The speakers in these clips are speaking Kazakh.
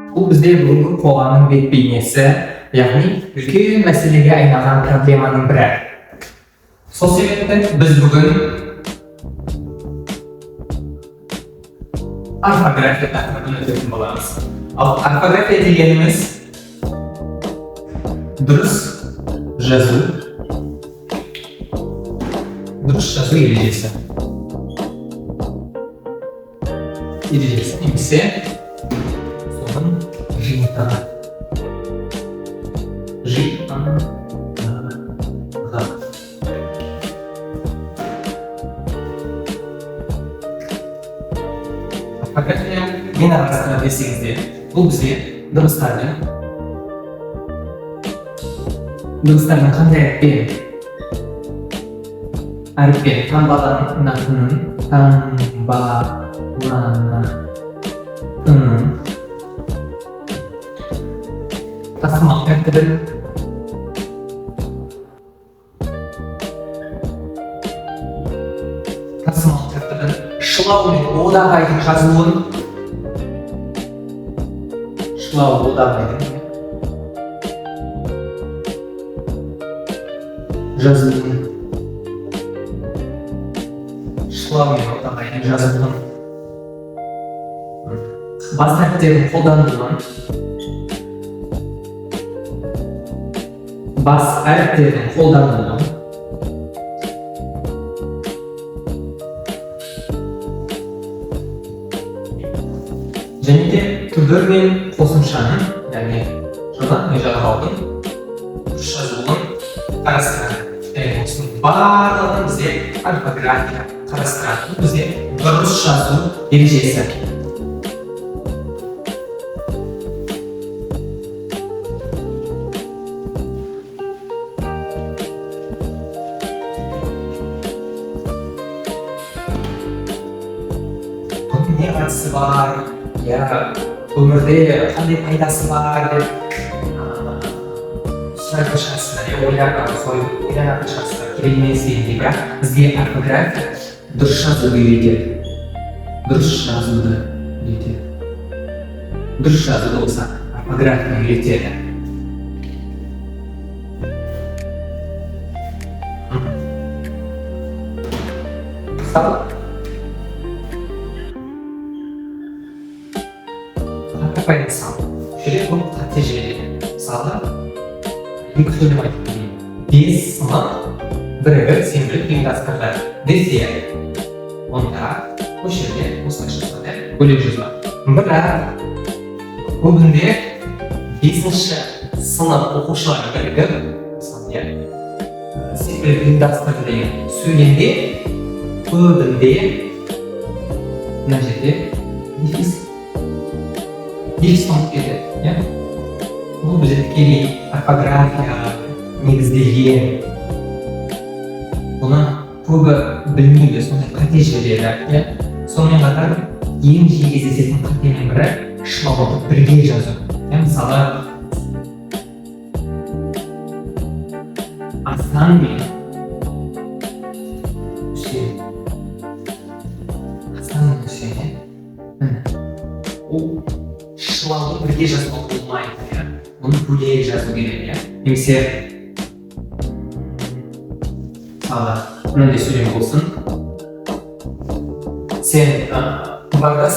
Бұл бізде бүгінгі қоғамның бет бейнесі, яғни үлкен мәселеге айналған проблеманың бірі. Сол себепті біз бүгін орфография тақырыбын өтетін боламыз. Ал орфография дегеніміз дұрыс жазу ережесі. Немесе соның жиынтығы. Орфография мен арасында десеңіздер, бұл бізге дыбыстардың қандай әріппен таңбаланатынын тасымал тәртібін шылаумен одағайдың жазуын бас әріптердің қолданылуын және де түбір мен қосымшаның, яғни жалғаудың дұрыс жазылуын қарастырады. Осының барлығын бізде орфография қарастырады. Бізде дұрыс жазу ережесі. Не қатысы бар, өмірде қандай пайдасы бар деп сұрайтын шығарсыздар, ойланатын шығарсыздар, керек емес дегенде, бірақ бізге орфография дұрыс жазуды үйретеді. Дұрыс жазуды болса орфография үйретеді. Бұл қате жібереді. Мысалы, екі сөйлем айтып келейін. 5 сынып бірігіп сенбілік ұйымдастырды десе, онда осы жерде осылайша бөлек жазылады. Бірақ көбінде 5-ші сынып оқушылары бірігіп сенбілік ұйымдастырды деген сөйлемде көбінде мына жерде дефис болып кетеді. Бұл бізде тікелей орфография негізделген. Бұны көбі білмейді, сондай қате жібереді. Сонымен қатар ең жиі кездесетін қатенің бірі шылауды бірге жазу. Мысалы, Асан мен Үсен. Ол шылауды бірге жазуға болмайды. Оны бөлек жазу керек. Немесе мынандай сөйлем болсын. Сен барда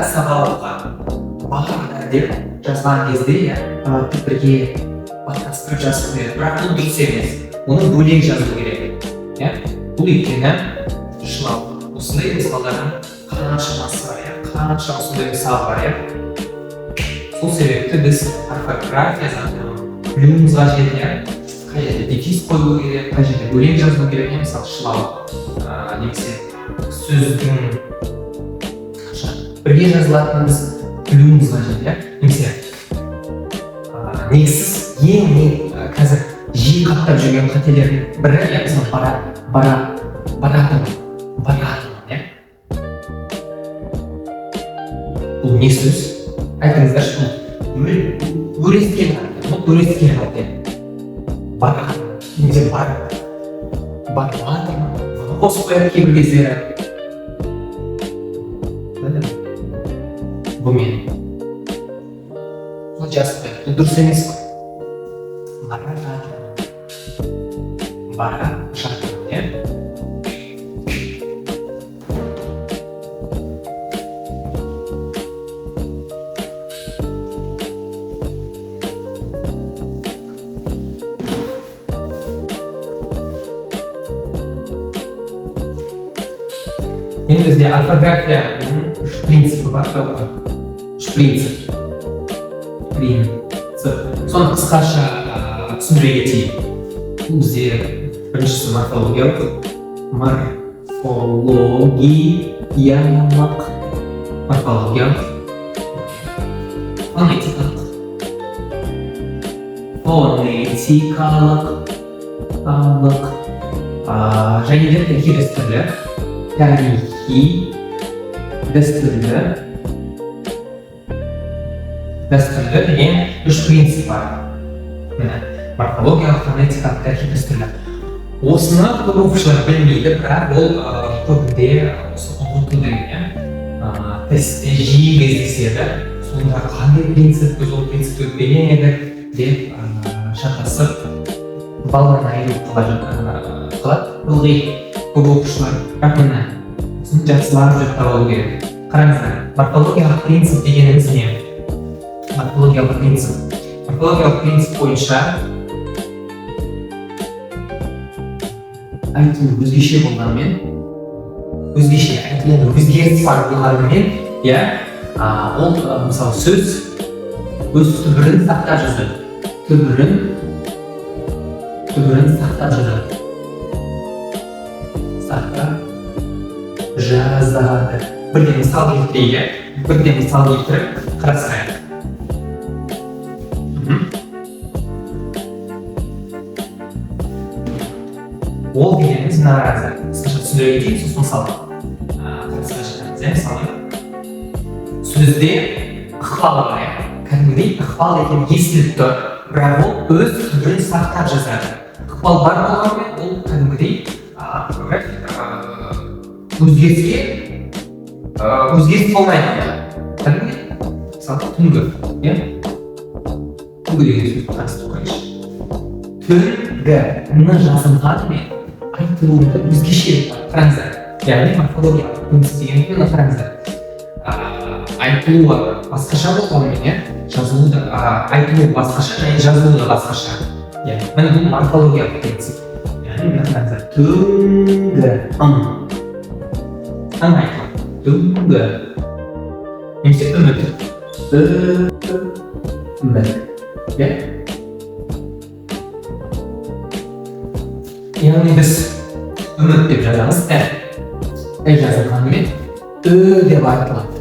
сабаққа деп жазған кезде бірге баттастырып жазу керек. Бірақ бұл дұрыс емес. Оны бөлек жазу керек. Бұл өйткені шылау осындай мысалдардың қанша осындай мысал бар. Сол себепті біз орфография заңдылығын білуіміз қажет. Қай жерде дефис қою керек, қай жерде бөлек жазу керек. Мысалы, шылау немесе сөздің бірге жазылатынымыз білуіміз қажет. Немесе негізсіз ең қазір жиі қаттап жүрген қателердің бірі, мысалы, баратын. Бұл не сөз? Айтыңыздаршы, өрескен қате. Немесе қосып қояды кейбір кездері. Bu mening. Bu just bu durust emas. Bara shart. Endi bizga orfografiya prinsipi bor. Prinsip. So'ng qisqacha tushuntirib ketaylik. Bizga birinchisi morfologiyalik. Morfologiyalik. Fonetikalik. Және де тарихи дәстүрлер. Тарихи дәстүрлер деген үш принцип бар. Морфологиялық, фонетикалық, тарихи дәстүрлер. Осыны көп оқушылар білмейді, бірақ ол көбінде осы ұғыту деген тестте жиі кездеседі. Сонда қандай принцип, біз ол принципті өтпеген едік деп шатасып, балаларын айыру қылады. Ылғи көп оқушылар, бірақ міне осыны жақсылап жаттап алу керек. Қараңыздар, морфологиялық принцип дегеніміз не? Морфологиялық принцип бойынша айтылу өзгеше болғанымен, айтылу өзгеріс бар болғанымен, ол мысалы сөз өз түбірін сақтап жазады. Түбірін сақтап жазады. Бірден мысал келтіріп қарастырайық. Ол дегеніміз наразы. Қысқаша түсіндіре кетейік, сосын мысалы. Мысалы, сөзде ықпал бар, кәдімгідей ықпал деген естіліп тұр, бірақ ол өз түбірін сақтап жазады. Ықпал бар болғанымен ол кәдімгідей өзгеріс болмайды. Кәдімгідей, мысалы, түнгі. Түнгі деген сөз қарастырып қойшы. Түнгі жазылғанымен айтылуында өзгеше қараңыздар. Яғни морфологиялық принцип дегенде қараңыздар. Айтылуы басқаша болғанымен, айтылуы басқаша және жазылуы да басқаша. Міне бұл морфологиялық принцип. Яғни қараңыздар. Түнгі айтылу. Түнгі. Немесе үміт. Үміт. Яғни біз үміт деп жазамыз, жазылғанымен деп айтылады.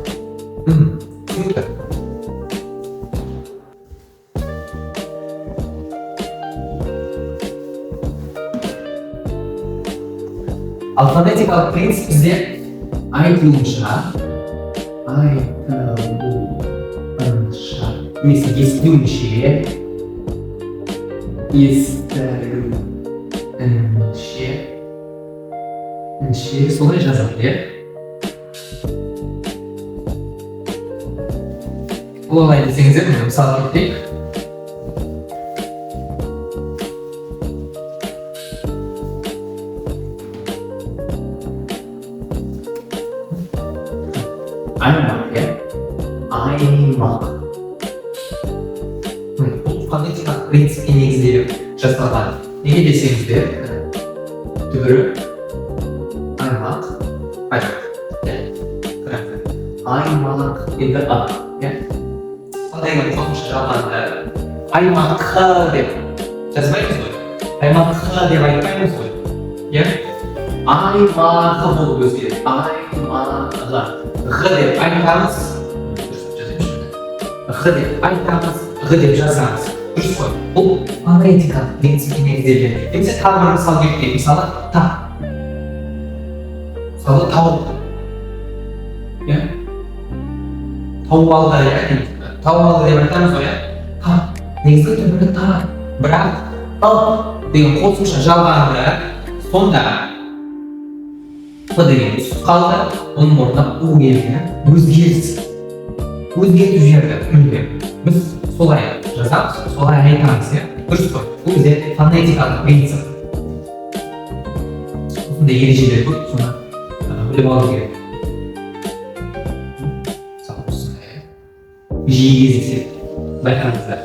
Түсінікті. Ал фонетикалық принцип бізде айтылуынша, немесе естілуінше солай жазады. Олай десеңіздер, мысалы кетейік. Аймақ. Бұл фонетикалық принципке негізделіп жасалған. Неге десеңіздер, түбірі аймақ. Аймақ енді қандайға қосымша жалғанда аймаққа деп жазбаймыз ғой. Аймаққа деп айтпаймыз ғой. Аймағы болып өзгереді. Аймағы. Ғ деп айтамыз. Ғ деп айтамыз. Ғ деп жазамыз. Дұрыс қой. Бұл фонетикалық принципке негізделген. Немесе тағы бір мысал келтірейік. Мысалы, та. Мысалы, тауып. Тауып алды, тауып алды деп айтамыз ғой. Та. Негізгі түбірі та. Бірақ, та деген қосымша жалғанды сонда П деген үсіп қалды, оның орнына У келді. Өзгертіп жіберді мүлдем. Біз солай жазамыз, солай айтамыз, дұрыс қой. Бұл бізде фонетикалық принцип. Осындай ережелер көп, соны біліп алу керек. Жиі кездеседі, байқаңыздар.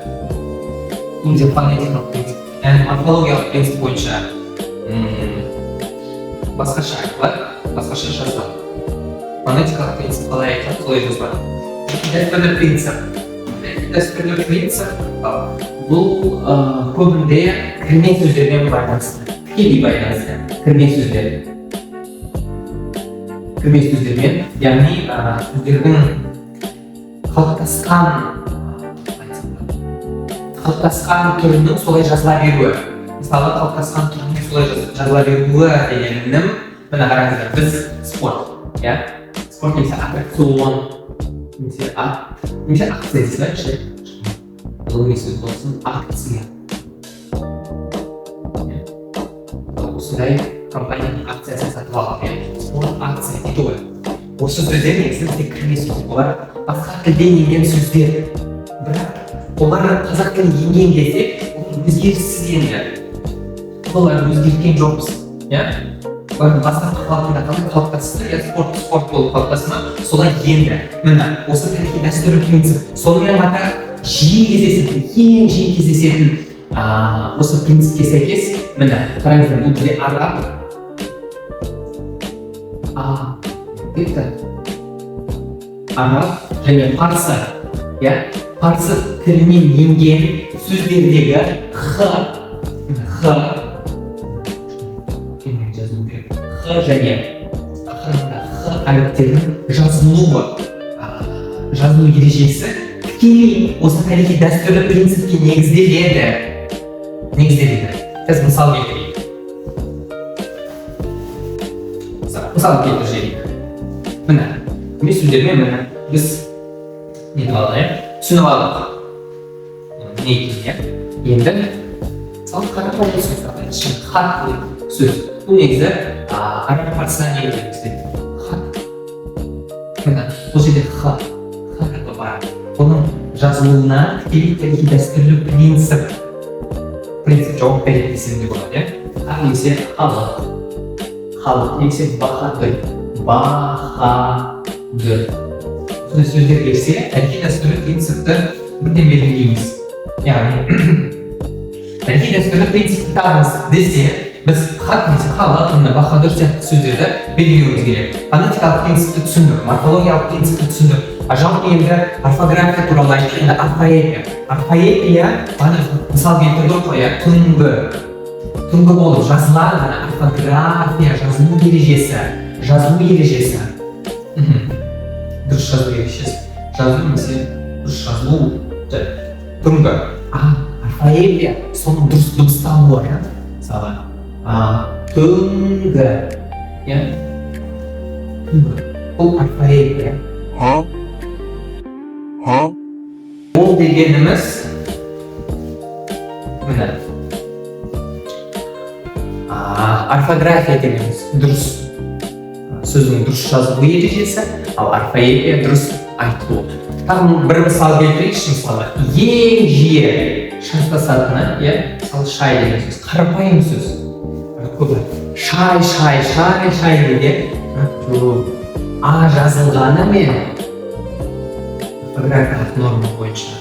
Бұл бізде фонетикалық принцип. Яғни морфологиялық принцип бойынша басқаша айтылады, басқаша жазылады. Фонетикалық принцип қалай айтылады, солай жазылады. Дәстүрлі принцип бұл көбінде кірме сөздермен байланысты, тікелей байланысты. Кірме сөздермен, яғни сөздердің қалыптасқан түрінің солай жазыла беруі. Мысалы, қалыптасқан түрінің солай жазыла беруі дегенім, мына қараңыздар, біз спорт немесе аттракцион, немесе акция дейсіз ба, ғылыми сөз болсын, акция. Осындай компанияның акциясын сатып алған, спорт акция дейді ғой. Осы сөздер негізінде тек кірме сөздер, олар басқа тілден енген сөздер. Бірақ олар қазақ тіліне енген кезде өзгеріссіз енді. Оларды өзгерткен жоқпыз. Олардың бастапқы қалпында қалай қалыптасты, спорт болып қалыптасты ма, солай енді. Міне, осы тарихи дәстүрлі принцип. Сонымен қатар ең жиі кездесетін осы принципке сәйкес, міне, қараңыздар, бұл бізде араб, араб және парсы. Парсы тілінен енген сөздердегі х және әріптерінің жазылу ережесі тікелей осы тарихи дәстүрлі принципке негізделеді. Қазір мысал келтірейік. Мысал келтірейік. Міне, кірме сөздермен біз нетіп алайық, түсініп алдық. Не екен, енді мысалы қарапайым сөз, хат сөз. Бұл негізі араб парсыдан негізделген хат. Міне, бұл жерде х әріпі бар. Оның жазылуына тікелей тарихи дәстүрлі принцип жауап береді десем де болады. Хақ немесе халық, немесе бахадүр. Осындай сөздер келсе, тарихи дәстүрлі принципті бірден белгілейміз. Яғни тарихи дәстүрлі принципті табыңыз десе, біз хақ немесе халық, бахадүр сияқты сөздерді белгілеуіміз керек. Фонетикалық принципті түсіндік, морфологиялық принципті түсіндік. Жалпы енді орфография туралы айтты, енді орфоэпия, мысал келтірді ғой, түнгі болып жазылады, орфография, жазылу ережесі. Дұрыс жазу ережесі. Жазу немесе дұрыс жазылу. Түнгі. Орфоэпия, соның дұрыс дыбысталуы. Мысалы, түнгі. Бұл орфоэпия. Ол дегеніміз орфография дегеніміз дұрыс сөздің дұрыс жазылу ережесі, ал орфоэпия дұрыс айтылу. Тағы бір мысал келтірейікші, мысалы, ең жиі шайқасатыны, мысалы, шай деген сөз, қарапайым сөз. Шай деген жазылғаны мен орфографиялық норма бойынша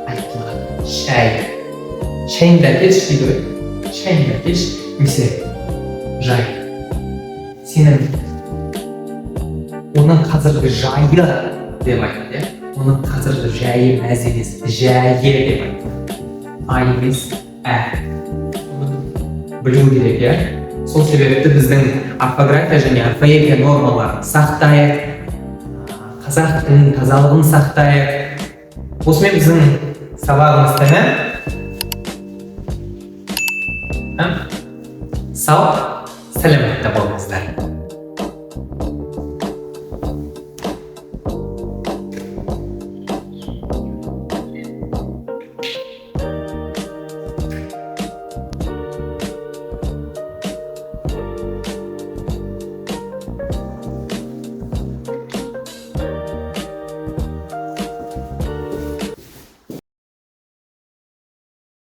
айтылады. Шайыңды әкелші дейді ғой. Шайыңды әкелші, немесе жай. Сенің оның қазіргі жайы деп айтады. Оның қазіргі жайы мәселесі, жайы деп айтады. Емес, білу керек. Сол себепті біздің орфография және орфоэпия нормаларын сақтайық, қазақ тілінің тазалығын сақтайық. Осымен біздің сабағымыз сау, сәлеметте болыңыздар.